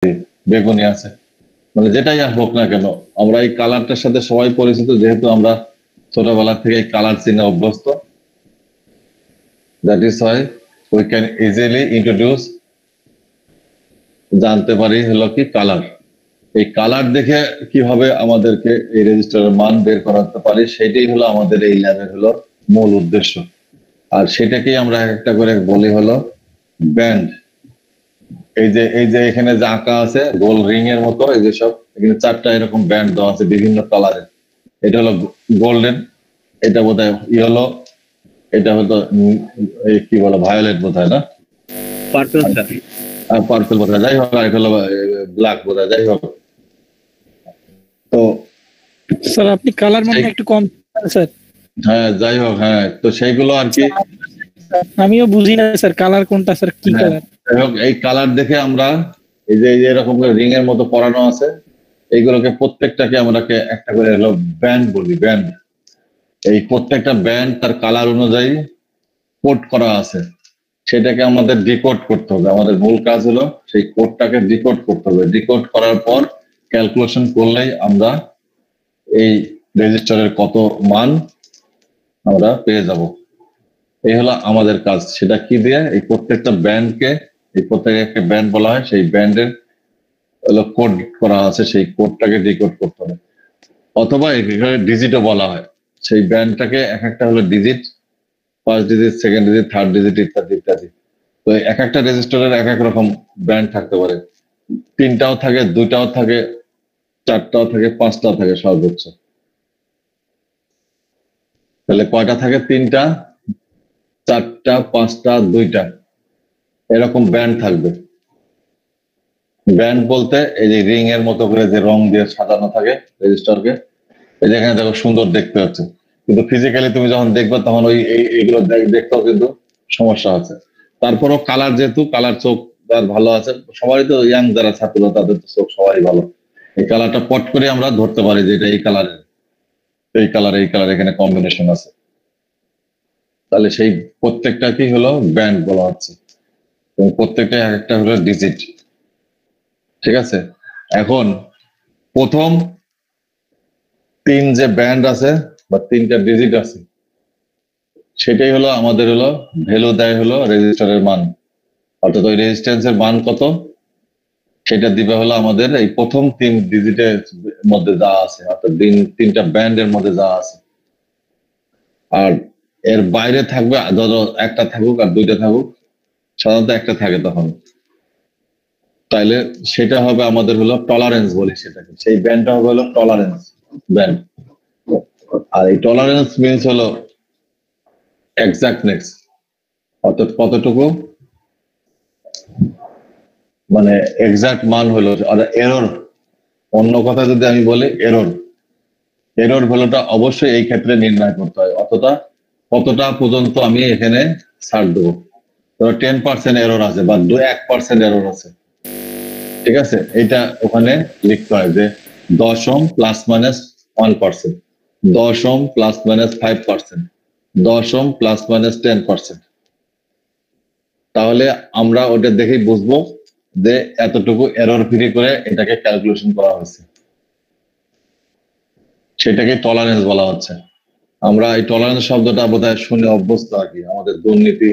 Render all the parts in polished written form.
বেগুনি আছে, মানে যেটাই হোক না কেন আমরা এই কালারটার সাথে সবাই পরিচিত, যেহেতু আমরা ছোটবেলা থেকে এই কালার চিনে অভ্যস্ত। That is why we can easily introduce, জানতে পারি হলো কি কালার। এই কালার দেখে কিভাবে আমাদেরকে এই রেজিস্টারের মান বের করাতে পারি, সেটাই হলো আমাদের এই ল্যাবের হলো মূল উদ্দেশ্য। আর সেটাকেই আমরা একটা করে বলি হলো ব্যান্ড। এই যে এখানে যে আঁকা আছে গোল রিং এর মতো, এই যে সব এখানে 4টা এরকম ব্যান্ড দেওয়া আছে বিভিন্ন কালারের। এটা হলো গোল্ডেন, এটা বোধহয় ইয়েলো, এটা হলো কি বলে ভায়োলেট বোধহয়, না পার্পল স্যার, পার্পল বোধহয়, যাই হোক, এটা হলো ব্ল্যাক বোধহয়, যাই হোক। তো স্যার আপনি কালার মানে একটু কম স্যার। হ্যাঁ যাই হোক, হ্যাঁ তো সেইগুলো আর কি আমিও বুঝি না স্যার কালার কোনটা স্যার, কি কালার। যাই হোক, এই কালার দেখে আমরা এই যে এরকম রিং এর মতো পরানো আছে, এইগুলোকে প্রত্যেকটাকে আমরা একটা করে হলো ব্যান্ড বলি, ব্যান্ড। এই প্রত্যেকটা ব্যান্ড তার কালার অনুযায়ী কোড করা আছে, সেটাকে আমাদের ডিকোড করতে হবে। আমাদের মূল কাজ হলো সেই কোডটাকে ডিকোড করতে হবে। ডিকোড করার পর ক্যালকুলেশন করলেই আমরা এই রেজিস্টারের কত মান আমরা পেয়ে যাব। এই হলো আমাদের কাজ। সেটা কি দিয়ে? এই প্রত্যেকটা ব্যান্ডকে, এই প্রত্যেকটা ব্যান্ড বলা হয়, সেই ব্যান্ডের হলো কোড করা আছে, সেই কোডটাকে ডিকোড করতে হবে। অথবা এখানে ডিজিটও বলা হয়, সেই ব্যান্ডটাকে এক একটা হলো digit, first digit, second digit, third digit, ইত্যাদি ইত্যাদি। তো এক একটা রেজিস্টারের এক এক রকম ব্যান্ড থাকতে পারে, 3টাও থাকে, 2টাও থাকে, 4টাও থাকে, 5টাও থাকে সর্বোচ্চ। তাহলে কয়টা থাকে? 3টা, 4টা, 5টা, 2টা, এরকম ব্যান্ড থাকবে। ব্যান্ড বলতে এই যে রিং এর মতো করে যে রং দিয়ে সাজানো থাকে রেজিস্টারকে, এই যে এখানে দেখো সুন্দর দেখতে হচ্ছে, কিন্তু ফিজিক্যালি তুমি যখন দেখবে তখন ওই এইগুলো দেখতেও কিন্তু সমস্যা আছে। তারপরও কালার, যেহেতু কালার চোখ যার ভালো আছে, সবারই তো ইয়াং যারা ছাত্র তাদের তো চোখ সবারই ভালো, এই কালারটা পট করে আমরা ধরতে পারি যে এটা এই কালারের, এই কালার, এই কালার, এখানে কম্বিনেশন আছে। তাহলে সেই প্রত্যেকটা কি হলো ব্যান্ড বলা হচ্ছে, এবং প্রত্যেকটা এক একটা হলো ডিজিট। ঠিক আছে, এখন প্রথম 3 যে ব্যান্ড আছে বা 3টা ডিজিট আছে, সেটাই হলো আমাদের হলো ভ্যালু দেয় হলো রেজিস্টারের মান। অর্থাৎ ওই রেজিস্ট্যান্সের মান কত সেটা দিবে হলো আমাদের এই প্রথম 3 ডিজিটের মধ্যে যা আছে, অর্থাৎ 3টা ব্যান্ডের মধ্যে যা আছে। আর এর বাইরে থাকবে, ধরো একটা থাকুক আর 2টা থাকুক, সাধারণত একটা থাকে তখন, তাইলে সেটা হবে আমাদের হলো টলারেন্স বলি সেটাকে। সেই ব্যান্ডটা হবে হলো টলারেন্স ব্যান্ড। আর এই টলারেন্স মিনস হলো এক্সাক্টনেস, অর্থাৎ কতটুকু মানে এক্সাক্ট মান হলো। আর এরর, অন্য কথা যদি আমি বলি এরর, এরর ভ্যালুটা অবশ্যই এই ক্ষেত্রে নির্ণয় করতে হয়। কতটা পর্যন্ত আমি এখানে ছাড় দেবো। ধরো 10% এরর আছে বা 1% এরর আছে, ঠিক আছে, এটা ওখানে লিখতে হয় যে 10 ohm plus minus 1%, 10 ohm plus minus 5%, 10 ohm plus minus 10%। তাহলে আমরা ওটা দেখেই বুঝবো যে এতটুকু এরর ফ্রি করে এটাকে ক্যালকুলেশন করা হয়েছে, সেটাকে টলারেন্স বলা হচ্ছে। আমরা এই টলারেন্স শব্দটা বোধহয় শুনে অভ্যস্ত আর কি, আমাদের দুর্নীতি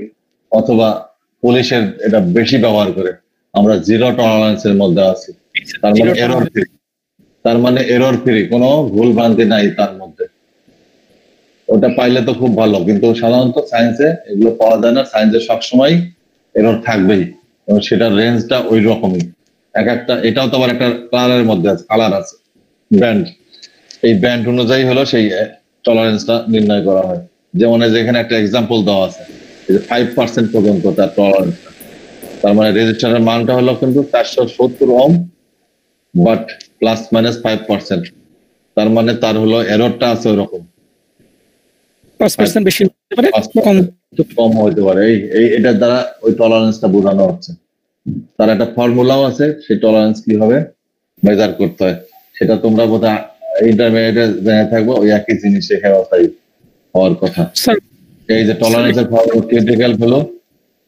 অথবা পুলিশের এটা বেশি ব্যবহার করে। আমরা জিরো টলারেন্সের মধ্যে আছি, তার মানে এরর ফ্রি, তার মানে এরর ফ্রি, কোনো ভুল ভ্রান্তি নাই তার মধ্যে। ওটা পাইলে তো খুব ভালো, কিন্তু সাধারণত সায়েন্সে এগুলো পাওয়া যায় না। সায়েন্সে সবসময় এরর থাকবেই, এবং সেটার রেঞ্জটা ওই রকমই এক একটা। এটাও তো আবার একটা কালারের মধ্যে আছে, কালার আছে, ব্যান্ড। এই ব্যান্ড অনুযায়ী হলো সেই টলারেন্সটা নির্ণয় করা হয়। যেমন যেখানে একটা এক্সাম্পল দেওয়া আছে, 5% পর্যন্ত তার টলারেন্সটা। তার মানে রেজিস্টারের মানটা হলো কিন্তু 470 ওহম, বাট প্লাস মাইনাস 5%। তার মানে তার হলো এররটা আছে ওরকম 5% বেশি হতে পারে, কম হতে পারে। এটার দ্বারা ওই টলারেন্সটা বোঝানো হচ্ছে। তার একটা ফর্মুলাও আছে, সেই টলারেন্স কিভাবে মেজার করতে হয় সেটা তোমরা বোধহয় ইন্টারমিডিয়েটে জেনে থাকবো। ওই একই জিনিস এখানে হওয়ার কথা। এই যে টলারেন্সের ফর্মুলা ক্রিটিক্যাল ভ্যালু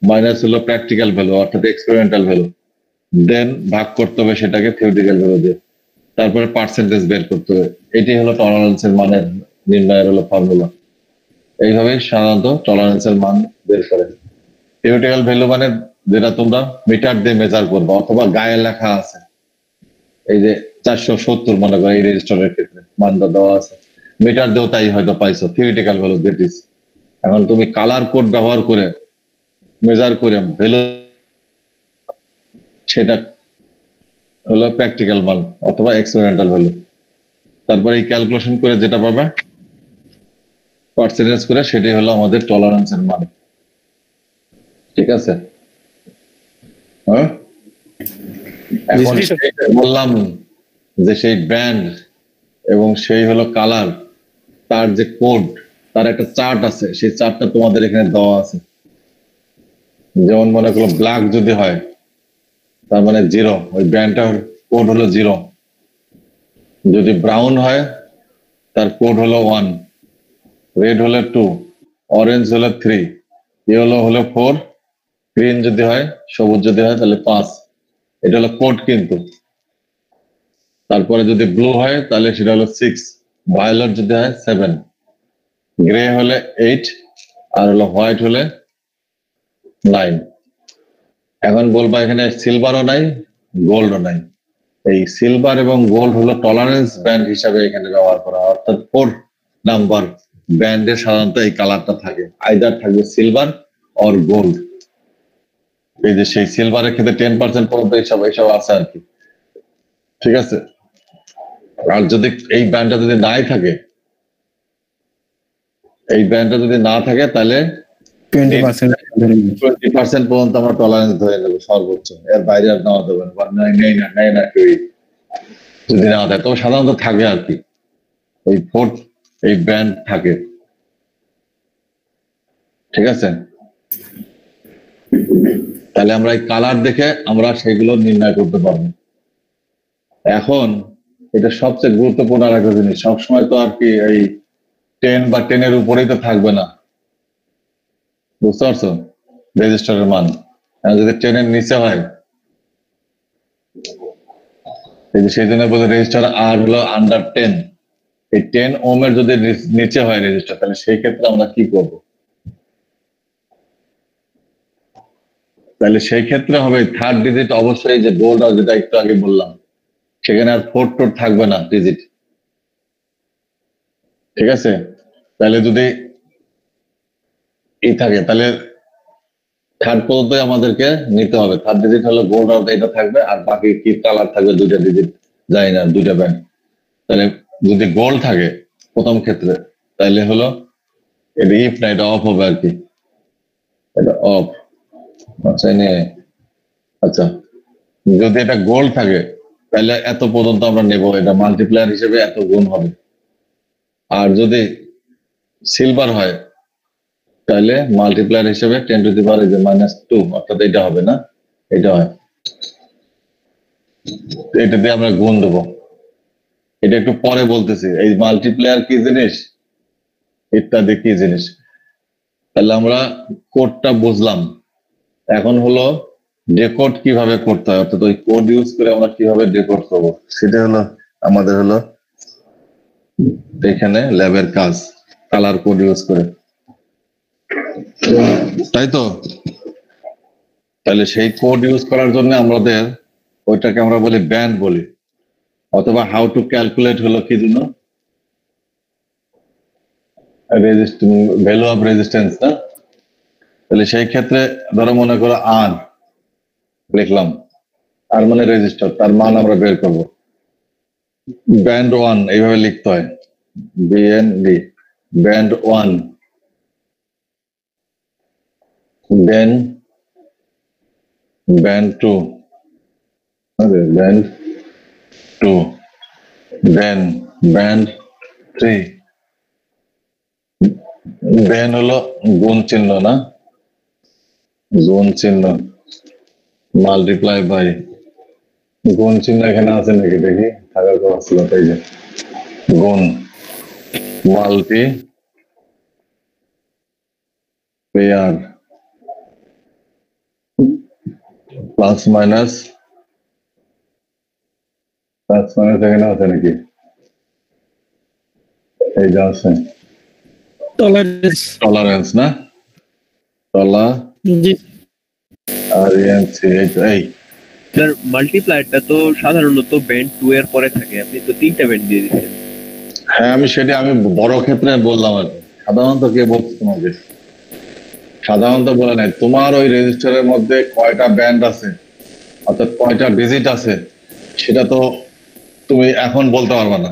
মাইনাস হলো প্র্যাকটিক্যাল ভ্যালু, অর্থাৎ এক্সপেরিমেন্টাল ভ্যালু। দেন ভাগ করতে হবে সেটাকে থিওরিটিক্যাল ভ্যালু দিয়ে, তারপরে পার্সেন্টেজ বের করতে হবে। এটি হলো টলারেন্সের মানের নির্ণয়ের হলো ফর্মুলা। এইভাবেই সাধারণত টলারেন্সের মান বের করে। থিওরিটিক্যাল ভ্যালু মানে যেটা তোমরা মিটার দিয়ে মেজার করবে, অথবা গায়ে লেখা আছে, এই যে 470 মনে করো এই রেজিস্টারের ক্ষেত্রে মানটা দেওয়া আছে, মিটার দিয়েও তাই হয়তো পাইছো থিওরিটিক্যাল ভ্যালু দ্যাট ইজ। এখন তুমি কালার কোড ব্যবহার করে মেজার করে ভ্যালু, সেটা হলো প্র্যাকটিক্যাল মান অথবা এক্সপেরিমেন্টাল ভ্যালু। তারপরে এই ক্যালকুলেশন করে যেটা পাবে পার্সেন্টেজ করে, সেটাই হলো আমাদের টলারেন্সের মান। ঠিক আছে? হ্যাঁ, এখন জি, স্যার। সেইটা বললাম যে সেই ব্যান্ড এবং সেই হলো কালার, তার যে কোড, তার একটা চার্ট আছে, সেই চার্টটা তোমাদের এখানে দেওয়া আছে। যেমন মনে করো ব্ল্যাক যদি হয় তার মানে 0, ওই ব্যান্ডটার কোড হলো 0। যদি ব্রাউন হয় তার কোড হলো 1, রেড হলো 2, অরেঞ্জ হলো 3, ইয়েলো হলো 4, গ্রিন যদি হয়, সবুজ যদি হয় তাহলে 5। এটা হলো কোড কিন্তু। তারপরে যদি ব্লু হয় তাহলে সেটা হলো 6, ভায়োলেট যদি হয় 7, গ্রে হলে 8, আর হলো হোয়াইট হলে 9। এখন বলবা এখানে সিলভারও নাই, গোল্ডও নাই। এই সিলভার এবং গোল্ড হলো টলারেন্স ব্যান্ড হিসাবে এখানে ব্যবহার করা হয়, অর্থাৎ 4 নাম্বার ব্যান্ডে সাধারণত এই কালারটা থাকে, আইদার থাকবে সিলভার অর গোল্ড। এই যে সেই সিলভারের ক্ষেত্রে 10% পর্যন্ত এইসব আছে আর কি। ঠিক আছে? আর যদি এই ব্যান্ডটা যদি নাই থাকে, এই ব্যান্ডটা যদি না থাকে তাহলে 20% 20% পর্যন্ত আমরা টলারেন্স ধরে নেবো সর্বোচ্চ, এর বাইরে আর নেওয়া যাবে না, বা নেই না কেউই যদি না থাকে। তবে সাধারণত থাকে আর কি, এই ফোর্থ এই ব্যান্ড থাকে। ঠিক আছে? তাহলে আমরা এই কালার দেখে আমরা সেগুলো নির্ণয় করতে পারবো। এখন এটা সবচেয়ে গুরুত্বপূর্ণ আর একটা জিনিস, সবসময় তো আর কি এই 10 বা 10 উপরেই তো থাকবে না, বুঝতে পারছো রেজিস্টারের মান। আর যদি 10 নিচে হয়, এই যে সেই জন্য বলে রেজিস্টার আর হলো আন্ডার 10, এই 10 ওমের যদি নিচে হয় রেজিস্টার, তাহলে সেই ক্ষেত্রে আমরা কি করব? তাহলে সেই ক্ষেত্রে হবে থার্ড ডিজিট অবশ্যই, যে গোল্ড আর যেটা একটু আগে বললাম, সেখানে আর 4 টোর থাকবে না ডিজিট। ঠিক আছে? তাহলে যদি এই থাকে তাহলে থার্ড পর্যন্ত আমাদেরকে নিতে হবে। থার্ড ডিজিট হলো গোল্ড আর এটা থাকবে, আর বাকি কি কালার থাকবে 2টা ডিজিট, জানি না, 2টা ব্যান্ড। তাহলে যদি গোল্ড থাকে প্রথম ক্ষেত্রে, তাহলে হলো এটা ইফ না, এটা অফ হবে আর কি, এটা অফ। আচ্ছা আচ্ছা, যদি এটা গোল্ড থাকে তাহলে এত পর্যন্ত আমরা নেব, এটা মাল্টিপ্লায়ার হিসেবে এত গুণ হবে। আর যদি সিলভার হয় তাহলে মাল্টিপ্লায়ার হিসেবে 10⁻⁻², অর্থাৎ এটা হবে না, এটা হয়, এটা দিয়ে আমরা গুণ দেবো। এটা একটু পরে বলতেছি, এই মাল্টিপ্লায়ার কি জিনিস ইত্যাদি কি জিনিস। তাহলে আমরা কোডটা বুঝলাম, এখন হলো ডেকোড কিভাবে করতে হয়, অর্থাৎ ওই কোড ইউজ করে আমরা কিভাবে ডেকোড করবো, সেটা হলো আমাদের হলো এখানে ল্যাবের কাজ, কালার কোড ইউজ করে, তাই তো? তাহলে সেই কোড ইউজ করার জন্য আমাদের ওইটাকে আমরা বলি ব্যান্ড বলি, অথবা হাউ টু ক্যালকুলেট হলো কি জন্য ভ্যালু অফ রেজিস্ট্যান্স না। তাহলে সেই ক্ষেত্রে ধরো মনে করো আর লিখলাম, আর মানে রেজিস্টার, তার মান আমরা বের করবো। ব্যান্ড 1 এইভাবে লিখতে হয়, বিএনডি, ব্যান্ড 1, দেন ব্যান্ড 2, ব্যান্ড 2, দেন ব্যান্ড 3, দেন হলো গুণ চিহ্ন না, গুণ চিহ্ন মাল্টিপ্লাই বাই, গুণ চিহ্ন এখানে আছে নাকি দেখি, থাকার কথা ছিল, তাই যে গুণ multi pair plus minus plus minus এখানে আছে নাকি? এই যে আছে টলারেন্স। টলারেন্স না, জি টলারেন্স এই স্যার মাল্টিপ্লায়ারটা তো সাধারণত ব্যান্ড 2 এর পরে থাকে, আপনি তো 3টা ব্যান্ড দিয়ে দিচ্ছেন। হ্যাঁ আমি বড় ক্ষেত্রে বললাম আর কি। সাধারণত কে বলছে তোমাকে? সাধারণত বলে নাই, তোমার ওই রেজিস্টারের মধ্যে কয়টা ব্যান্ড আছে অর্থাৎ কয়টা ডিজিট আছে সেটা তো তুমি এখন বলতে পারবে না।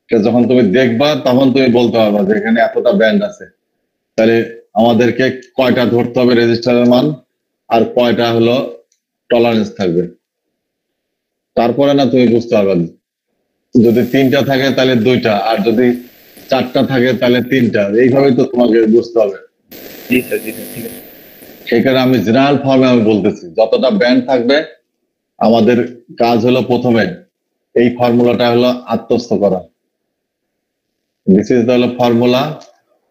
সেটা যখন তুমি দেখবা তখন তুমি বলতে পারবা যে এখানে এতটা ব্যান্ড আছে। তাহলে আমাদেরকে কয়টা ধরতে হবে রেজিস্টারের মান আর কয়টা হলো টলারেন্স থাকবে, তারপরে না তুমি বুঝতে পারবে। যদি 3টা থাকে তাহলে 2টা, আর যদি 4টা থাকে তাহলে 3টা, এইভাবেই তো তোমাকে বুঝতে হবে। জি স্যার, জি স্যার, ঠিক আছে। সেই কারণে আমি জেনারেল ফর্মে আমি বলতেছি যতটা ব্যান্ড থাকবে আমাদের কাজ হলো প্রথমে এই ফর্মুলাটা হলো আত্মস্থ করা। This is the formula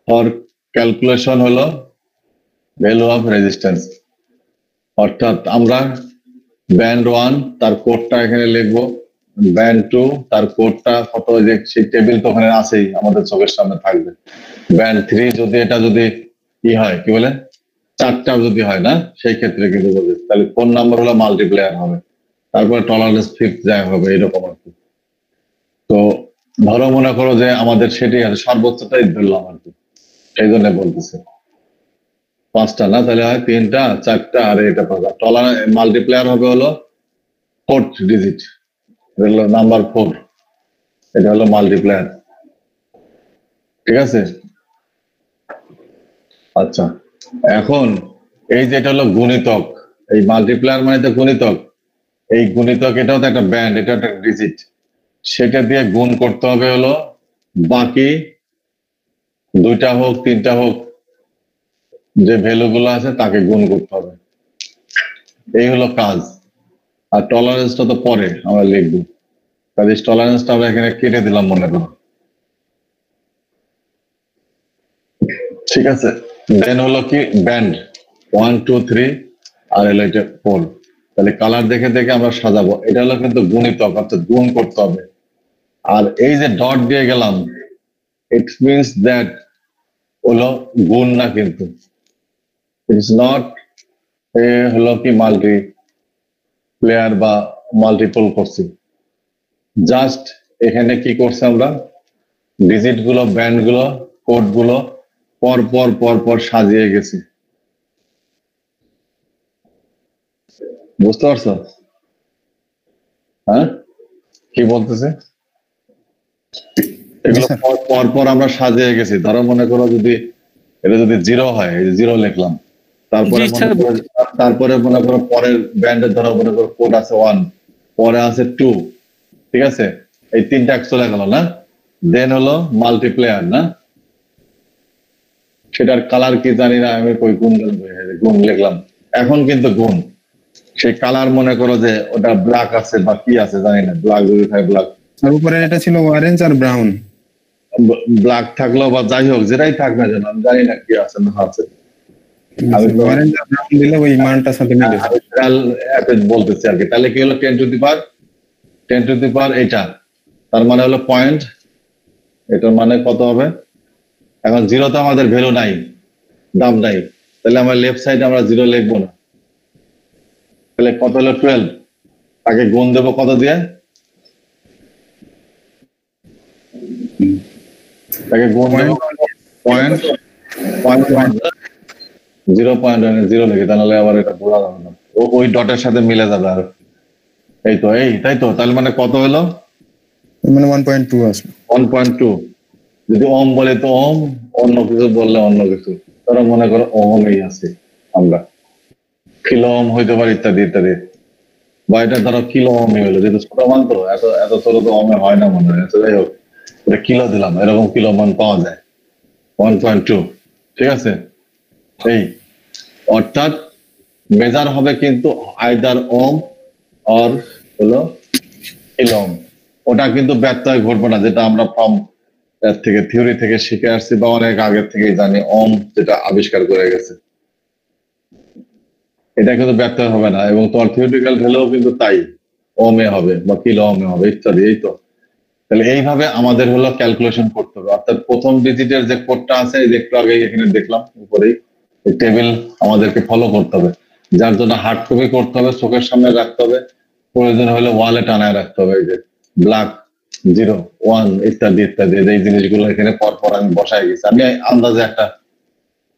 for calculation হলো ভ্যালু অফ রেজিস্ট্যান্স। অর্থাৎ আমরা ব্যান্ড 1 তার কোডটা এখানে লিখবো, ব্যান্ড 2 তার কোডটা কত, যে সেই টেবিল তো ওখানে আছেই, আমাদের চোখের সামনে থাকবে। ব্যান্ড 3 যদি এটা যদি কি হয়, কি বলে 4টা যদি হয় না, সেই ক্ষেত্রে কিন্তু বলবে তাহলে ফোন নাম্বার হলো মাল্টিপ্লেয়ার হবে, তারপরে টলারেন্স ফিফথ যায় হবে, এরকম আর কি। তো ধরো মনে করো যে আমাদের সেটি আছে, সর্বোচ্চটাই ধরলাম আর কি, সেই জন্য বলতেছে 5টা না, তাহলে হয় 3টা 4টা আর এটা পাবা। মাল্টিপ্লেয়ার হবে হলো 4th ডিজিট, হলো নাম্বার 4, এটা হলো মাল্টিপ্লেয়ার। ঠিক আছে? আচ্ছা, এখন এই যে এটা হলো গুণিতক, এই মাল্টিপ্লেয়ার মানে তো গুণিতক, এই গুণিতক এটাও তো একটা ব্যান্ড, এটা একটা ডিজিট, সেটা দিয়ে গুণ করতে হবে হলো বাকি 2টা হোক 3টা হোক যে ভ্যালু গুলো আছে তাকে গুণ করতে হবে, এই হলো কাজ। আর টলারেন্সটা তো পরে আমরা লিখবো, কাজে টলারেন্সটা আমরা এখানে কেটে দিলাম মনে করো। ঠিক আছে, দেন হলো কি ব্যান্ড 1 2 3 আর হলো এটা 4। তাহলে কালার দেখে দেখে আমরা সাজাবো, এটা হলো কিন্তু গুণিতক অর্থাৎ গুণ করতে হবে। আর এই যে ডট দিয়ে গেলাম, ইট মিনস দ্যাট হলো গুণ না, কিন্তু ইটস নট হলো কি মাল্টি প্লেয়ার বা মাল্টিপল করছি, জাস্ট এখানে কি করছে আমরা ডিজিট গুলো ব্যান্ড গুলো কোড গুলো পর পর পর পর সাজিয়ে গেছি। বুঝতে পারছো? হ্যাঁ, কি বলতেছে? এগুলো পর পর আমরা সাজিয়ে গেছি। ধরো মনে করো যদি এটা যদি 0 হয়, 0 লিখলাম, তারপরে তারপরে মনে করো পরের ব্যান্ডের ধরো মনে করো কোড আছে 1, পরে আছে 2, ঠিক আছে, এই 3টা চলে গেল না, দেন হলো মাল্টিপ্লেয়ার না, সেটার কালার কি জানি না আমি, কই গুণ লিখলাম, এখন কিন্তু গুণ সেই কালার মনে করো যে ওটা ব্ল্যাক আছে বা কি আছে জানি না, ব্ল্যাক যদি থাকে ব্ল্যাক, তার উপরে এটা ছিল অরেঞ্জ আর ব্রাউন, ব্ল্যাক থাকলো বা যাই হোক যেটাই থাক না যেন, আমি জানি না কি আছে না আছে। আমি তো অরেঞ্জ আর ব্রাউন দিলে ওই মানটার সাথে মিলে যাবে। বলতেছি আর কি। তাহলে কি হলো 10 টু দি পাওয়ার এটা, তার মানে হলো পয়েন্ট, এটার মানে কত হবে? এখন 0 তো আমাদের ভ্যালু নাই, দাম নাই, তাহলে আমরা লেফট সাইডে আমরা 0 লিখবো না, তাহলে কত হলো 12, তাকে গুণ দেবো কত দিয়ে, তাকে গুণ দেবো পয়েন্ট 0.0 লিখে, তাহলে আবার এটা বোঝা যাবে না, ওই ডটের সাথে মিলে যাবে। আর এই তো এই তাই তো, তাহলে মানে কত হলো মানে 1.2 আসবে। 1.2। যদি ওম বলে তো ওম, অন্য কিছু বললে অন্য কিছু, তারা মনে করো ওমই আছে, আমরা কিলো ওম হইতে পারে ইত্যাদি ইত্যাদি, বা এটা ধরো কিলো ওমই হলো, যেহেতু ছোট মান তো এত এত ছোট তো ওমে হয় না মনে হয়, যাই হোক এটা কিলো দিলাম, এরকম কিলো মান পাওয়া যায় 1.2। ঠিক আছে, এই অর্থাৎ মেজার হবে কিন্তু আইদার ওম অর হলো কিলো ওম, ওটা কিন্তু ব্যত্যয় ঘটবে না, যেটা আমরা ফর্ম থেকে থিওরি থেকে শিখে আসছি বা অনেক আগের থেকেই জানি, ওম যেটা আবিষ্কার করে গেছে, এটা কিন্তু ব্যত্যয় হবে না। এবং তোমার থিওরিটিক্যাল ভ্যালুও কিন্তু তাই, ওমে হবে বা কিলো ওমে হবে ইত্যাদি। এই তো, তাহলে এইভাবে আমাদের হলো ক্যালকুলেশন করতে হবে। অর্থাৎ প্রথম ডিজিটের যে কোডটা আছে এই যে একটু আগে এখানে দেখলাম উপরেই, এই টেবিল আমাদেরকে ফলো করতে হবে, যার জন্য হার্ড কপি করতে হবে, চোখের সামনে রাখতে হবে, প্রয়োজন হলে ওয়ালে টানায় রাখতে হবে। এই যে ব্ল্যাক 0 1 ইত্যাদি ইত্যাদি, এই জিনিসগুলো এখানে পর আমি বসাই গেছি। আমি আন্দাজে একটা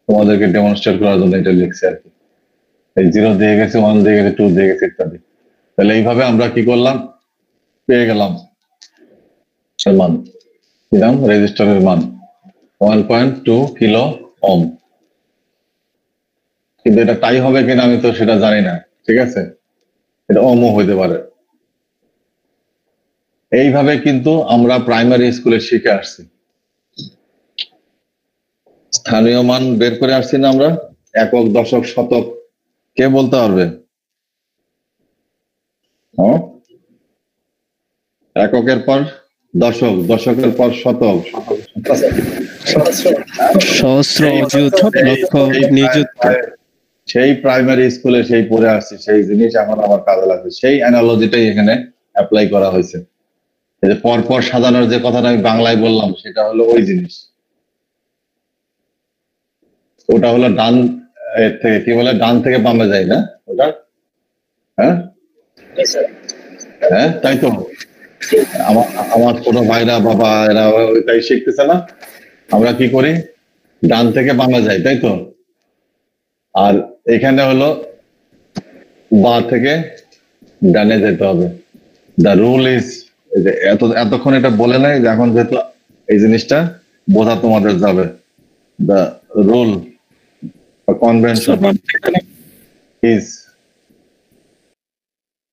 তোমাদেরকে ডেমনস্ট্রেট করার জন্য এটা লিখছি আর কি। এই 0 দিয়ে গেছে, 1 দিয়ে গেছে, 2 দিয়ে গেছে ইত্যাদি। তাহলে এইভাবে আমরা কি করলাম, পেয়ে গেলাম মান, দিলাম রেজিস্টারের মান 1.2 কিলো ওম। কিন্তু এটা তাই হবে কিনা আমি তো সেটা জানি না, ঠিক আছে, এটা ওমও হইতে পারে। এইভাবে কিন্তু আমরা প্রাইমারি স্কুলে শিখে আসছি। স্থানীয় মান বের করে আসছি না আমরা, একক, দশক, শতক, কে বলতে পারবে? হ্যাঁ, এককের পর দশক, দশকের পর শতক, সহস্র, অযুত, লক্ষ, নিযুত। সেই প্রাইমারি স্কুলে সেই পড়ে আসছি, সেই জিনিস এখন আমার কাজে লাগছে, সেই অ্যানালজিটাই এখানে অ্যাপ্লাই করা হয়েছে। এই যে পরপর সাজানোর যে কথাটা আমি বাংলায় বললাম সেটা হলো ওই জিনিস। ওটা হলো ডান থেকে, কি বলে, ডান থেকে বামে যায় না ওটা? হ্যাঁ হ্যাঁ, তাই তো। আমার ছোট ভাইরা বাবা এরা ওইটাই শিখতেছে না। আমরা কি করি, ডান থেকে বামে যাই, তাই তো। আর এখানে হলো বা থেকে ডানে যেতে হবে। দ্য রুল ইজ, এতক্ষণ এটা বলে নাই, যে এখন যেহেতু এই জিনিসটা বোঝা তোমাদের যাবে। The rule convention is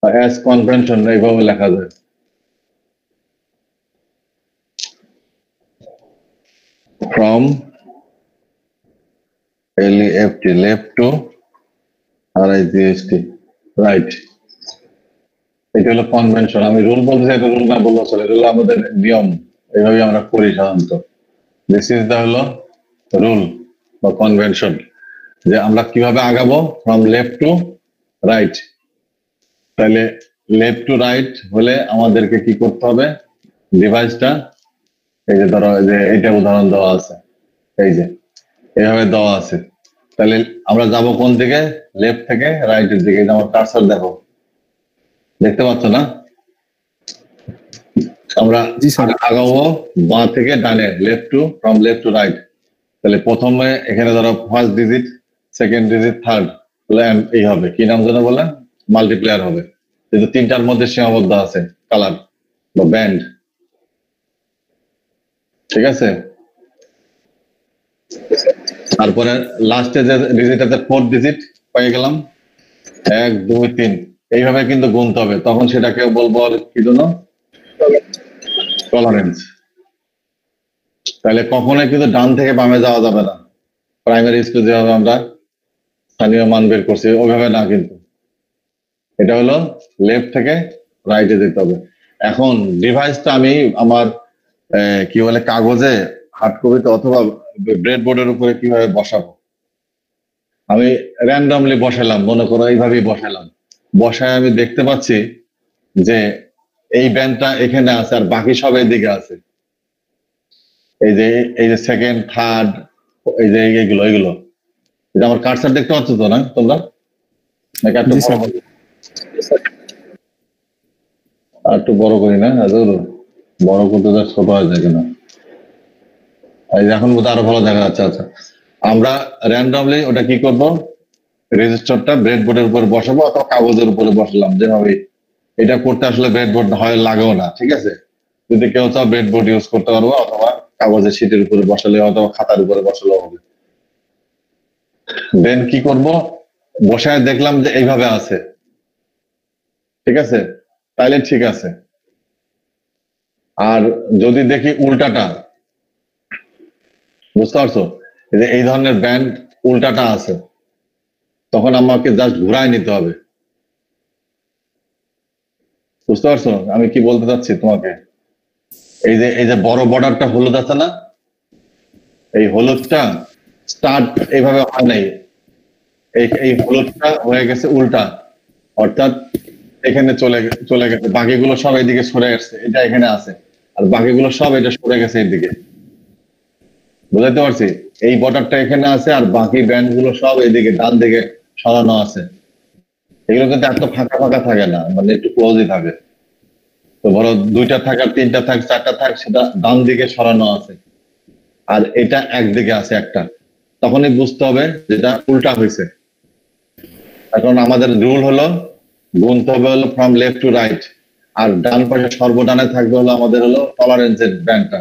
as convention, এইভাবে লেখা যায়। From LEFT, left to RIGST, right. এটা হলো কনভেনশন। আমি রুল বলতে চাই, এটা রুল না বললেও চলে, এটা হলো আমাদের নিয়ম, এইভাবে আমরা করি সাধারণত। দিস ইজ দা হলো রুল বা কনভেনশন, যে আমরা কিভাবে আগাবো ফ্রম লেফট টু রাইট। তাহলে লেফট টু রাইট হলে আমাদেরকে কি করতে হবে, ডিভাইসটা, এই যে ধরো যে এইটা উদাহরণ দেওয়া আছে, এই যে এইভাবে দেওয়া আছে। তাহলে আমরা যাব কোন দিকে, লেফট থেকে রাইটের দিকে। এই যে আমার কার্সার দেখো, দেখতে পাচ্ছ না? আমরা আগাবো বাঁ থেকে ডানে, left to, from left to right. তাহলে প্রথমে এখানে ধরো first digit, second digit, third, এই হবে, কি নাম যেন বলে, মাল্টিপ্লায়ার হবে। কিন্তু তিনটার মধ্যে সীমাবদ্ধ আছে কালার বা ব্যান্ড, ঠিক আছে। তারপরে লাস্টে যে ডিজিট আছে, ফোর্থ ডিজিট পেয়ে গেলাম, 1 2 3, এইভাবে কিন্তু গুনতে হবে। তখন সেটাকে বলবো কি জন্য, টলারেন্স। তাহলে কখনোই কিন্তু ডান থেকে বামে যাওয়া যাবে না। প্রাইমারি স্কুল যেভাবে আমরা স্থানীয় মান বের করছি ওইভাবে না, কিন্তু এটা হলো লেফট থেকে রাইটে যেতে হবে। এখন ডিভাইসটা আমি আমার কি বলে কাগজে, হার্ড কপিতে অথবা ব্রেড বোর্ডের উপরে কিভাবে বসাবো, আমি র্যান্ডমলি বসালাম, মনে করো এইভাবেই বসালাম। বসায় আমি দেখতে পাচ্ছি যে এই ব্যান্ডটা এখানে আছে আর বাকি সব এইদিকে আছে। এই যে সেকেন্ড, থার্ড, এই যে এইগুলো এটা আমার কার্সার দেখতে পাচ্ছ তো না তোমরা? নাকি আর একটু বড় করি না? বড় করতে তো ছোট হয়ে যায় কেন? এই যে এখন বোধ আরো ভালো দেখা যাচ্ছে। আচ্ছা, আমরা র্যান্ডমলি ওটা কি করব, রেজিস্টারটা ব্রেডবোর্ডের উপর বসাবো অথবা কাগজের উপরে বসালাম, যেভাবে। এটা করতে আসলে ব্রেডবোর্ড হয় লাগেও না, ঠিক আছে। যদি কেউ চাও ব্রেডবোর্ড ইউজ করতে পারবো, অথবা কাগজের শীটের উপরে বসালে অথবা খাতার উপরে বসালেও হবে। দেন কি করব, বসায় দেখলাম যে এইভাবে আছে, ঠিক আছে, তাইলে ঠিক আছে। আর যদি দেখি উল্টাটা, বুঝতে পারছো, এই ধরনের ব্যান্ড উল্টাটা আছে, তখন আমাকে জাস্ট ঘুরায় নিতে হবে। বুঝতে পারছো আমি কি বলতে চাচ্ছি তোমাকে? এই যে বড় বর্ডারটা হলুদ আছে না, এই হলুদটা স্টার্ট এইভাবে হয় নাই, এই হলুদটা হয়ে গেছে উল্টা, অর্থাৎ এখানে চলে গেছে, বাকিগুলো সব এদিকে সরে গেছে, এটা এখানে আছে, আর বাকিগুলো সব এটা সরে গেছে এদিকে। বুঝাতে পারছি? এই বর্ডারটা এখানে আছে আর বাকি ব্যান্ড গুলো সব এদিকে ডান দিকে সরানো আছে। এগুলো কিন্তু এত ফাঁকা ফাঁকা থাকে না, মানে একটু ক্লোজই থাকে। তো ধরো 2টা থাক আর 3টা থাক 4টা থাক, সেটা ডান দিকে সরানো আছে, আর এটা একদিকে আছে একটা। তখনই বুঝতে হবে যেটা উল্টা হয়েছে। এখন আমাদের রুল হলো গুনতে হবে হলো ফ্রম লেফট টু রাইট, আর ডান পাশে সর্বডানে থাকবে হলো আমাদের হলো টলারেন্সের ব্যান্ডটা।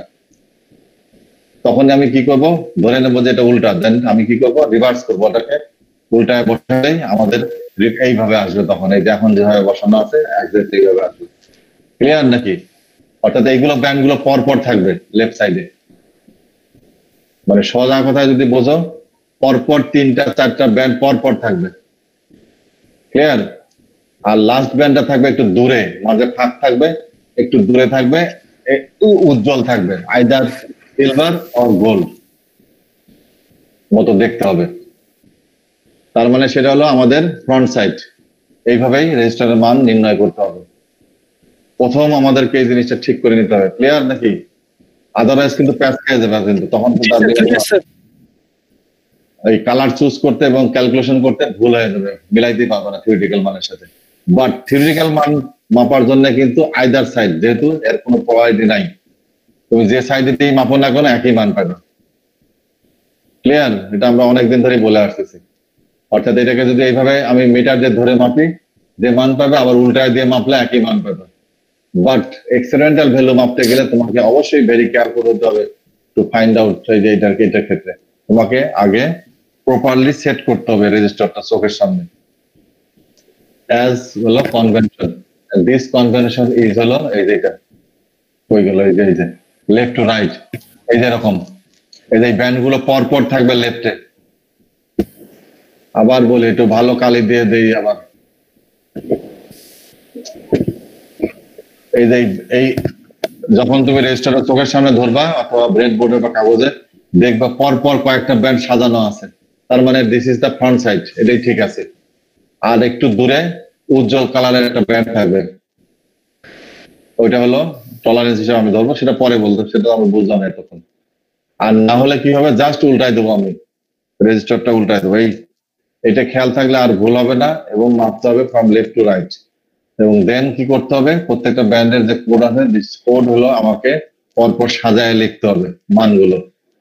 তখন আমি কি করব, ধরে নেবো যে এটা উল্টা, দেন আমি কি করব, রিভার্স করবো, ওটাকে উল্টায় বসালেই আমাদের এইভাবে আসবে। তখন এই যে এখন যেভাবে বসানো আছে একজাক্টলি এইভাবে আসবে। ক্লিয়ার নাকি? অর্থাৎ এইগুলো ব্যান্ড গুলো পর পর থাকবে লেফট সাইডে, মানে সোজা কথায় যদি বোঝো, পরপর 3টা 4টা ব্যান্ড পর পর থাকবে। ক্লিয়ার? আর লাস্ট ব্যান্ডটা থাকবে একটু দূরে, মাঝে ফাঁক থাকবে, একটু দূরে থাকবে, একটু উজ্জ্বল থাকবে, আইদার সিলভার অর গোল্ড মতো দেখতে হবে। তার মানে সেটা হলো আমাদের ফ্রন্ট সাইড। এইভাবেই রেজিস্টারের মান নির্ণয় করতে হবে। প্রথম আমাদেরকে এই জিনিসটা ঠিক করে নিতে হবে। ক্লিয়ার নাকি? আদারওয়াইজ কিন্তু প্যাচ খেয়ে যাবে, কিন্তু তখন কিন্তু এই কালার চুজ করতে এবং ক্যালকুলেশন করতে ভুল হয়ে যাবে, মিলাইতে পারবে না থিওরিটিক্যাল মানের সাথে। বাট থিওরিটিক্যাল মান মাপার জন্য কিন্তু আইদার সাইড, যেহেতু এর কোনো প্রভাবই নাই, তুমি যে সাইডেতেই মাপো না কেন একই মান পাবে। ক্লিয়ার? এটা আমরা অনেকদিন ধরেই বলে আসতেছি। অর্থাৎ এটাকে যদি এইভাবে আমি মিটার দিয়ে ধরে মাপি, যে মান পাবে, আবার উল্টায় দিয়ে মাপলে একই মান পাবে। বাট এক্সপেরিমেন্টাল ভ্যালু মাপতে গেলে তোমাকে অবশ্যই ভেরি কেয়ারফুল হতে হবে টু ফাইন্ড আউট যে এটার ক্ষেত্রে তোমাকে আগে প্রপারলি সেট করতে হবে রেজিস্টারটা চোখের সামনে, অ্যাজ হলো কনভেনশন। দিস কনভেনশন ইজ হলো এই যে এটা হয়ে গেল, এই যে লেফট টু রাইট, এই যে এরকম, এই যে ব্যান্ড গুলো পর পর থাকবে লেফটে। আবার বলি, একটু ভালো কালি দিয়ে দেই আবার। এই যে এই যখন তুমি রেজিস্টারটা চোখের সামনে ধরবা অথবা ব্রেড বোর্ডে বা কাগজে দেখবা পর পর কয়েকটা ব্যান্ড সাজানো আছে, তার মানে this is the front side, এটাই ঠিক আছে। আর একটু দূরে উজ্জ্বল কালারের একটা ব্যান্ড থাকবে, ওইটা হলো টলারেন্স হিসেবে আমি ধরবো, সেটা পরে বলতে, সেটা আমি বুঝলাম এতক্ষণ। আর না হলে কি হবে, জাস্ট উল্টাই দেবো, আমি রেজিস্টারটা উল্টাই দেবো। এটা খেয়াল থাকলে আর ভুল হবে না, এবং মাপতে হবে ফ্রম লেফট টু রাইট। এবং দেন কি করতে হবে, প্রত্যেকটা ব্যান্ডের যে কোড আছে, কোড হলো আমাকে পরপর সাজায় লিখতে হবে মানগুলো,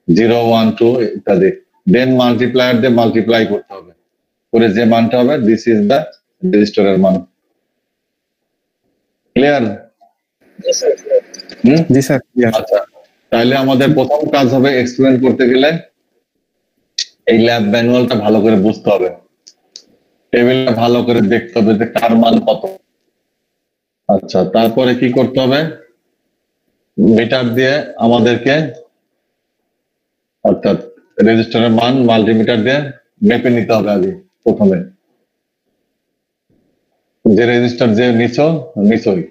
0 1 2 ইত্যাদি। দেন মাল্টিপ্লায়ার দিয়ে মাল্টিপ্লাই করতে হবে, করে যে মানটা হবে দিস ইজ দ্য রেজিস্টারের মান। ক্লিয়ার? জি স্যার। আচ্ছা, তাহলে আমাদের প্রথম কাজ হবে এক্সপেরিমেন্ট করতে গেলে এই ল্যাব ম্যানুয়ালটা ভালো করে বুঝতে হবে, টেবিলটা ভালো করে দেখতে হবে যে কার মান কত। আচ্ছা, তারপরে কি করতে হবে, মিটার দিয়ে আমাদেরকে, অর্থাৎ রেজিস্টারের মান মাল্টিমিটার দিয়ে মেপে নিতে হবে আগে প্রথমে। যে রেজিস্টার যে নিচই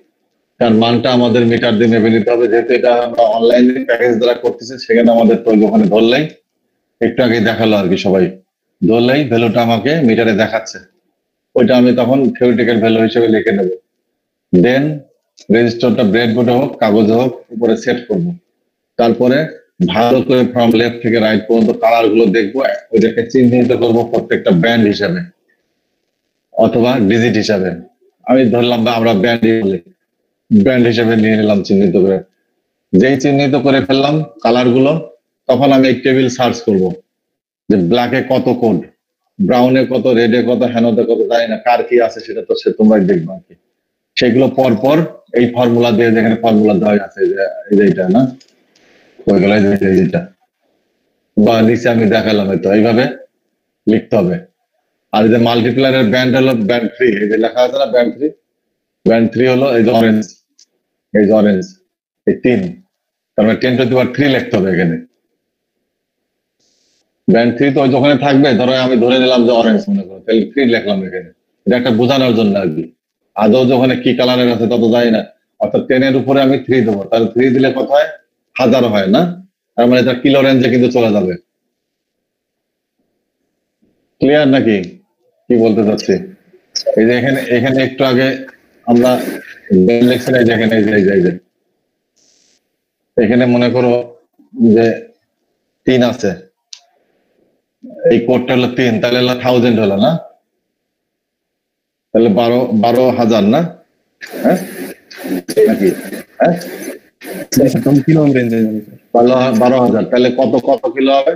তার মানটা আমাদের মিটার দিয়ে মেপে নিতে হবে। যেহেতু এটা আমরা অনলাইনে প্যাকেজ দ্বারা করতেছি, সেখানে আমাদের তো ওখানে ধরলেই, একটু আগে দেখালো আর কি, সবাই ধরলেই ভ্যালুটা আমাকে মিটারে দেখাচ্ছে, ওইটা আমি তখন থিওরিটিক্যাল ভ্যালু হিসেবে লিখে নেব। দেন রেজিস্টারটা ব্রেডবোর্ডে হোক কাগজে হোক উপরে সেট করব। তারপরে ভালো করে ফ্রম লেফট থেকে রাইট পর্যন্ত কালার গুলো দেখবো, ওইটাকে চিহ্নিত করবো প্রত্যেকটা ব্যান্ড হিসাবে অথবা ডিজিট হিসাবে। আমি ধরলাম বা আমরা ব্যান্ড হিসাবে নিয়ে নিলাম চিহ্নিত করে। যেই চিহ্নিত করে ফেললাম কালার গুলো, তখন আমি টেবিল সার্চ করব যে ব্ল্যাকে কত কোড, ব্রাউনে কত, রেডে কত, হ্যানোতে কত, জানি না কার কি আছে, সেটা তো তোমরাই দেখবে আর কি। সেগুলো পরপর এই ফর্মুলা দিয়ে, যেখানে ফর্মুলা দেওয়া আছে, এইটা না, ওইগুলো এইটা বা নিচে আমি দেখালাম, তো এইভাবে লিখতে হবে। আর এই যে মাল্টিপ্লায়ারের ব্যান্ড হলো ব্যান্ড 3, এই যে লেখা আছে না ব্যান্ড 3 হলো এই যে অরেঞ্জ, এই এই 3, তার মানে 10 to the power 3 লিখতে হবে এখানে। ব্যান্ড 3 তো ওখানে থাকবে, ধরো আমি ধরে নিলাম যে অরেঞ্জ মনে করো, তাহলে 3 লিখলাম এখানে। এটা একটা বোঝানোর জন্য আর কি, আদৌ ওখানে কি কালারের আছে তত জানি না। অর্থাৎ 10 এর উপরে আমি 3 দেবো, তাহলে 3 দিলে কত হয়, 1000 হয় না, তার মানে এটা কিলো রেঞ্জে কিন্তু চলে যাবে। ক্লিয়ার নাকি কি বলতে চাচ্ছি? এই যে এখানে একটু আগে আমরা লেখছি না যেখানে এখানে মনে করো যে 3 আছে, এই কোডটা হলো 3, তাহলে হলো 1000 হলো না, তাহলে 12,000 না? হ্যাঁ নাকি? হ্যাঁ জি স্যার, কম কিলো রেঞ্জে যাবে স্যার। 12,000, তাহলে কত কিলো হবে?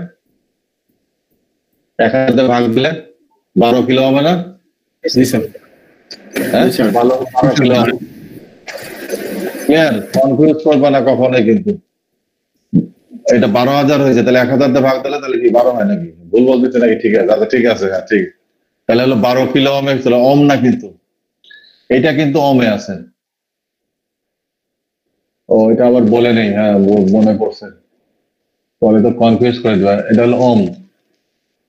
1000 ভাগ দিলে 12 কিলো হবে না? জি স্যার। হ্যাঁ 12 কিলো হবে। ক্লিয়ার? কনফিউজ করবে না কখনোই কিন্তু। এটা 12,000 হয়েছে, তাহলে 1000 দিয়ে ভাগ দিলে তাহলে কি 12 হয় নাকি? ভুল বলতেছে নাকি? ঠিক আছে, আচ্ছা ঠিক আছে, হ্যাঁ ঠিক। তাহলে হলো 12 কিলো ওমে ছিল, ওম না কিন্তু, এটা কিন্তু ওমে আছে। ও এটা আবার বলে নেই, হ্যাঁ মনে পড়ছে, পরে তো কনফিউজ করে দেবে। এটা হলো ওম,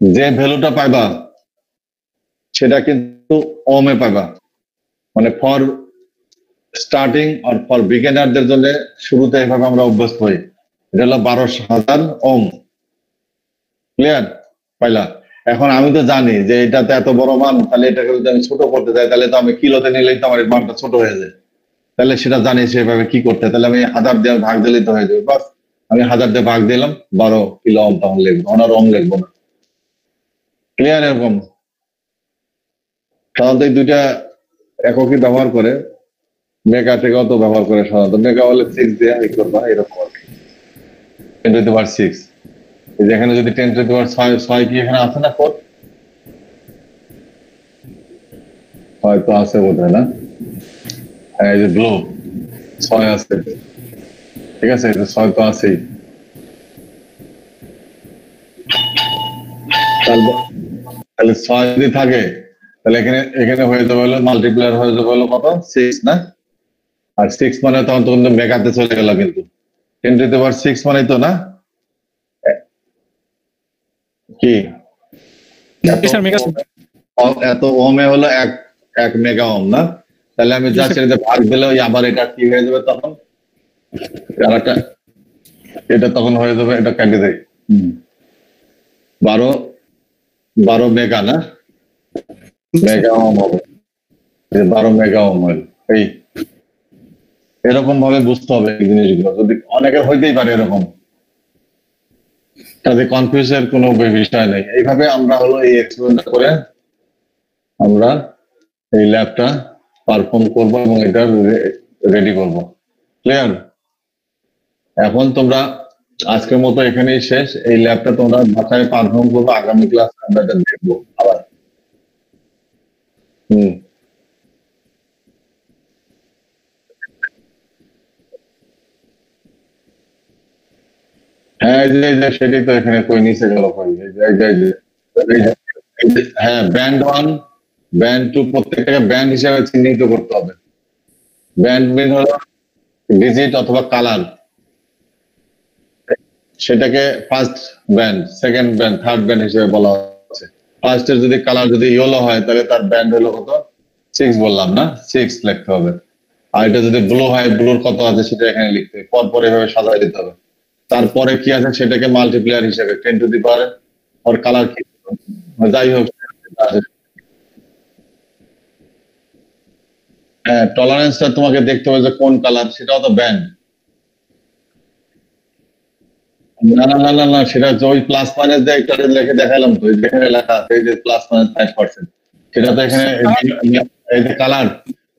যে ভ্যালুটা পাইবা সেটা কিন্তু ওমে পাইবা, মানে ফর স্টার্টিং আর ফর বিগিনারদের জন্য শুরুতে এভাবে আমরা অভ্যস্ত হই। এটা হলো 12,000 ওম। ক্লিয়ার? পাইলা? এখন আমি তো জানি যে এটাতে এত বড় মান, তাহলে এটাকে যদি আমি ছোট করতে চাই তাহলে তো আমি কিলোতে নিলেই তো আমার এই মানটা ছোট হয়ে যায়, তাহলে সেটা জানি সেভাবে কি করতে, তাহলে আমি 1000 দিয়ে ভাগ দিলেই তো হয়ে যাবে। বাস আমি 1000 দিয়ে ভাগ দিলাম, 12 কিলো ওম তখন লিখবো, ওনার ওম লিখবো না। ক্লিয়ার? এরকম সাধারণত এই দুইটা এককই ব্যবহার করে, মেগা থেকে অত ব্যবহার করে সাধারণত। মেগা হলে 6 দিয়ে ই করবা, এরকম আর কি, 10⁻6। যেখানে যদি 10⁻6 কি এখানে আছে না কোড? হয়তো আছে বোধ হয় না? হ্যাঁ এই যে ব্লু 6 আছে, ঠিক আছে, এই যে 6 তো আছেই। তাহলে 6 যদি থাকে তাহলে এখানে হয়ে যাবে হলো মাল্টিপ্লায়ার হয়ে যাবে হলো কত? 6 না? আর 6 মানে তখন তো কিন্তু মেগাতে চলে গেল, কিন্তু 10⁻6 মানে তো না কি স্যার মেগা এত ওমে হলো 1 মেগা ওম না? তাহলে আমি যা ছেড়ে ভাগ দিলে ওই আবার এটা কি হয়ে যাবে তখন? আরেকটা এটা তখন হয়ে যাবে, এটা কেটে দেয় 12 মেগা না? মেগা ওম হবে, 12 মেগা ওম হল। এই এরকম ভাবে বুঝতে হবে এই জিনিসগুলো, যদি অনেকের হইতেই পারে এরকম, তাতে কনফিউজের কোনো বিষয় নেই। এইভাবে আমরা হলো এই এক্সপেরিমেন্ট করে আমরা এই ল্যাবটা পারফর্ম করব এবং এটা রেডি করব। ক্লিয়ার? এখন তোমরা আজকের মতো এখানেই শেষ। এই ল্যাবটা তোমরা বাসায় পারফর্ম করবো, আগামী ক্লাস আমরা এটা দেখবো আবার। হ্যাঁ সেটাই তো এখানে কই নিচে গেল কই, হ্যাঁ ব্যান্ড 1 ব্যান্ড 2 প্রত্যেকটাকে ব্যান্ড হিসেবে চিহ্নিত করতে হবে। ব্যান্ড মিন হলো ডিজিট অথবা কালার, সেটাকে first band, second band, third band হিসেবে বলা হচ্ছে। ফার্স্টের যদি কালার যদি ইয়েলো হয় তাহলে তার ব্যান্ড হলো কত? 6 বললাম না? 6 লিখতে হবে। আর এটা যদি ব্লু হয়, ব্লুর কত আছে সেটা এখানে লিখতে হবে, পরপর এভাবে সাজাই দিতে হবে। তারপরে কি আছে সেটাকে মাল্টিপ্লায়ার হিসেবে 10 to the power or colour কি, যাই হোক। হ্যাঁ টলারেন্সটা তোমাকে দেখতে হবে যে কোন কালার, সেটাও তো ব্যান্ড। না সেটা ওই প্লাস মাইনাস দিয়ে একটা লিখে দেখালাম তো, যেখানে লেখা আছে এই যে প্লাস মাইনাস 5%, সেটা তো এখানে এই যে কালার,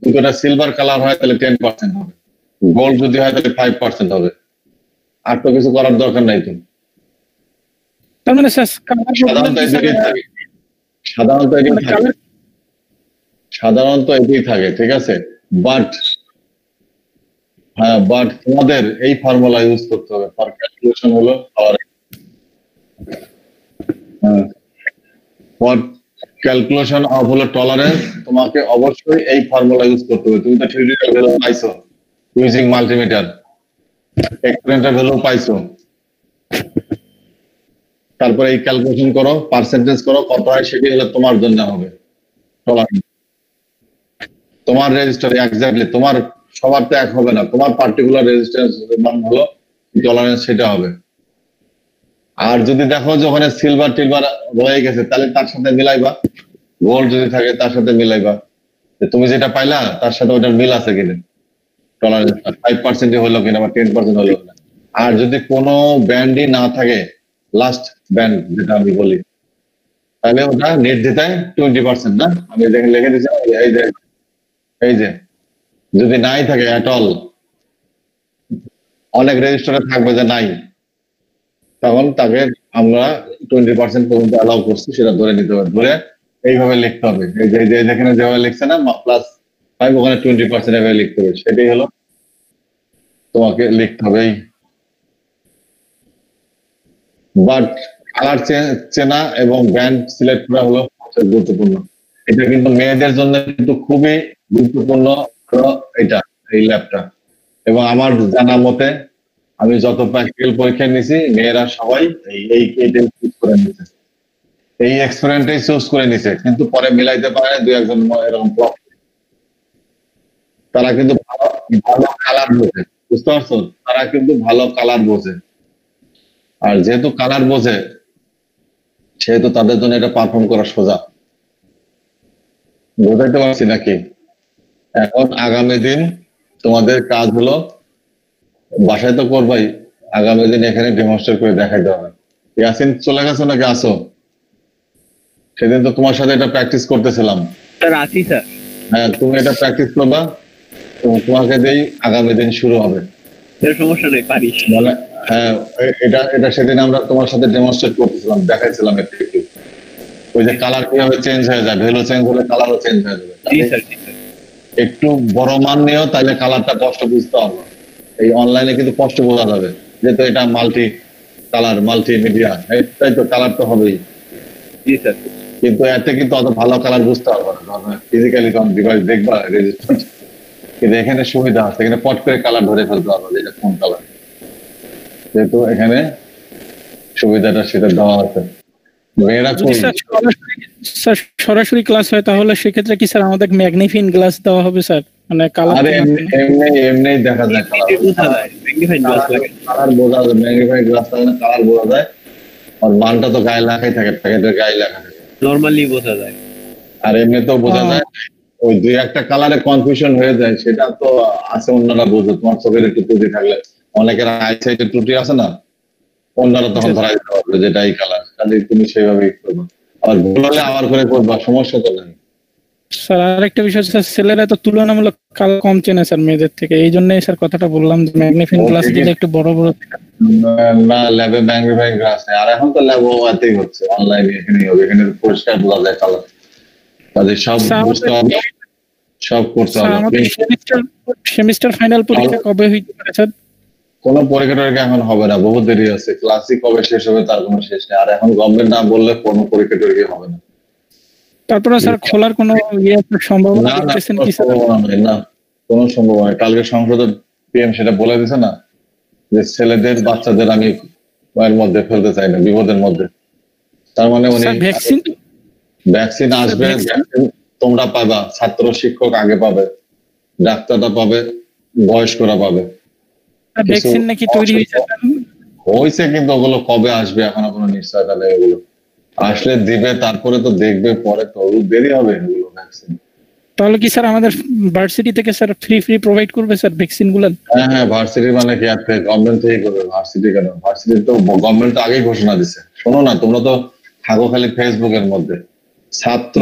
যদি ওটা সিলভার কালার হয় তাহলে 10% হবে, গোল্ড যদি হয় তাহলে 5% হবে। আর তো কিছু করার দরকার নাই তো। তার মানে স্যার সাধারণত এদিকেই থাকে, সাধারণত এদিকেই থাকে, ঠিক আছে। বাট হ্যাঁ, বাট তোমাদের এই ফর্মুলা ইউজ করতে হবে ফর ক্যালকুলেশন হলো ফর ক্যালকুলেশন অফ হলো টলারেন্স, তোমাকে অবশ্যই এই ফর্মুলা ইউজ করতে হবে। তুমি তো থিওরিটিক্যাল ভ্যালু পাইছো ইউজিং মাল্টিমিটার, এক্সপেরিমেন্টাল ভ্যালু পাইছো, তারপরে এই ক্যালকুলেশন করো, পার্সেন্টেজ করো, কত হয় সেটি হলে তোমার জন্য হবে টলারেন্স। তোমার রেজিস্টার এক্স্যাক্টলি তোমার সবার তো এক হবে না, তোমার পার্টিকুলার রেজিস্ট্যান্স মান হলো টলারেন্স, সেটা হবে। আর যদি দেখো যে ওখানে সিলভার টিলভার রয়ে গেছে তাহলে তার সাথে মিলাইবা, গোল্ড যদি থাকে তার সাথে মিলাইবা, যে তুমি যেটা পাইলা তার সাথে ওটার মিল আছে কিনা, টলারেন্স 5% হলো কিনা বা 10% হলো কিনা। আর যদি কোনো ব্যান্ডই না থাকে, লাস্ট ব্যান্ড যেটা আমি বলি, তাহলে ওটা নির্দ্বিধায় 20% না, আমি দেখে লিখে দিচ্ছি, এই যে যদি নাই থাকে এট অল, অনেক রেজিস্টারে থাকবে যে নাই, তখন তাকে আমরা 20% পর্যন্ত অ্যালাউ করছি, সেটা ধরে নিতে হবে। ধরে এইভাবে লিখতে হবে, এই যে যেখানে যেভাবে লিখছে না +5, ওখানে 20% এভাবে লিখতে হবে, সেটাই হলো তোমাকে লিখতে হবে। বাট কালার চেনা এবং ব্যান্ড সিলেক্ট করা হলো সবচেয়ে গুরুত্বপূর্ণ। এটা কিন্তু মেয়েদের জন্য কিন্তু খুবই গুরুত্বপূর্ণ এটা, এই ল্যাবটা। এবং আমার জানা মতে আমি যত প্র্যাকটিক্যাল পরীক্ষা নিয়েছি, মেয়েরা সবাই এইটাই চুজ করে নিয়েছে, এই এক্সপেরিমেন্টটাই চুজ করে নিছে, কিন্তু পরে মিলাইতে পারে দুই একজন এরকম তারা কিন্তু ভালো কালার বোঝে, বুঝতে পারছো? তারা কিন্তু ভালো কালার বোঝে, আর যেহেতু কালার বোঝে সেহেতু তাদের জন্য এটা পারফর্ম করা সোজা। বোঝাইতে পারছি নাকি? এখন আগামী দিন তোমাদের কাজ হলো, বাসায় তো করবাই, আগামী দিন এখানে ডেমনস্ট্রেট করে দেখাইতে হবে। ইয়াসিন চলে গেছো নাকি আসো? সেদিন তো তোমার সাথে এটা প্র্যাকটিস করতেছিলাম। স্যার আছি স্যার। হ্যাঁ, তুমি এটা প্র্যাকটিস করবা, তোমাকে দিয়েই আগামী দিন শুরু হবে। সমস্যা নেই, পারিস। মানে হ্যাঁ, এটা সেদিন আমরা তোমার সাথে ডেমনস্ট্রেট করতেছিলাম, দেখাইছিলাম একটু। ওই যে কালার কিভাবে চেঞ্জ হয়ে যায়, ভ্যালু চেঞ্জ হলে কালারও চেঞ্জ হয়ে যাবে। জি স্যার, জি স্যার। একটু বড় মান নিয়েও তাহলে কালারটা স্পষ্ট বুঝতে হবে। এই অনলাইনে কিন্তু স্পষ্ট বোঝা যাবে, যেহেতু এটা মাল্টি কালার, মাল্টিমিডিয়া, তাই তো কালার তো হবেই। জি স্যার। কিন্তু এতে কিন্তু অত ভালো কালার বুঝতে পারবো না, ফিজিক্যালি কোন ডিভাইস দেখবা রেজিস্টার। কিন্তু এখানে সুবিধা আছে, এখানে পট করে কালার ধরে ফেলতে পারবো যে এটা কোন কালার, যেহেতু এখানে সুবিধাটা সেটা দেওয়া আছে। মেয়েরা যদি স্যার সরাসরি ক্লাস হয় তাহলে সেক্ষেত্রে কি স্যার আমাদের ম্যাগনিফিং গ্লাস দেওয়া হবে স্যার, মানে কালার? আরে এমনি দেখা যায় কালার, ম্যাগনিফাইং গ্লাস লাগে, কালার বোঝা যায়, ম্যাগনিফাইং গ্লাস থাকে না, কালার বোঝা যায়। আর মানটা তো গায়ে লেখাই থাকে, প্যাকেটের গায়ে লেখা থাকে, নরমালি বোঝা যায়। আর এমনিতেও বোঝা যায়। ওই দুই একটা কালারে কনফিউশন হয়ে যায়, সেটা তো আছে, অন্যরা বোঝে। তোমার চোখের একটু ত্রুটি থাকলে, অনেকের আইসাইটের ত্রুটি আছে না, অন্যরা তখন ধরা দিতে পারবে যেটা এই কালার, কাজে তুমি সেইভাবেই করবে। আর ভুল হলে আবার করে করবা, সমস্যা তো নেই। স্যার আরেকটা বিষয় স্যার, ছেলেরা তো তুলনামূলক কালার কম চেনে স্যার মেয়েদের থেকে, এই জন্যই স্যার কথাটা বললাম যে ম্যাগনিফিং গ্লাস দিলে একটু বড় বড়। না, ল্যাবে ম্যাগনিফাইং গ্লাস নেই, আর এখন তো ল্যাবও এতেই হচ্ছে, অনলাইনে এখানেই হবে, এখানে পরিষ্কার বোঝা যায় কালার, কাজে সব বুঝতে হবে, সব করতে স্যার হবে। আমাদের সেমিস্টার ফাইনাল পরীক্ষা কবে হইতে পারে স্যার? কোনো পরীক্ষা টরীক্ষা এখন হবে না, বহু দেরি আছে, ক্লাসই কবে শেষ হবে তার কোনো শেষ নেই। আর এখন গভর্নমেন্ট না বললে কোনো পরীক্ষা টরীক্ষা হবে না। তারপরে স্যার খোলার কোনো সম্ভাবনা না, দেখতেছেন কোনো কি স্যার? সম্ভাবনা নেই, না কোনো সম্ভাবনা নেই। কালকে সংসদের পিএম সেটা বলে দিছে না, যে ছেলেদের বাচ্চাদের আমি এর মধ্যে ফেলতে চাই না, বিপদের মধ্যে। তার মানে উনি ভ্যাকসিন আসবে, ভ্যাকসিন তোমরা পাবা, ছাত্র শিক্ষক আগে পাবে, ডাক্তাররা পাবে, বয়স্করা পাবে। ভ্যাকসিন নাকি তৈরি হয়েছে, কিন্তু ওগুলো কবে আসবে এখনো কোনো নিশ্চয়তা নেই। ওগুলো আসলে দিবে, তারপরে তো দেখবে, পরে তো দেরি হবে এগুলো ভ্যাকসিন। তাহলে কি স্যার আমাদের ভার্সিটি থেকে স্যার ফ্রি প্রোভাইড করবে স্যার ভ্যাকসিন গুলো? হ্যাঁ, ভার্সিটি মানে কি আর গভর্নমেন্ট থেকে করবে? ভার্সিটি কেন? ভার্সিটি তো গভর্নমেন্ট তো আগেই ঘোষণা দিছে। শোনো না, তোমরা তো থাকো খালি ফেসবুকের মধ্যে। ছাত্র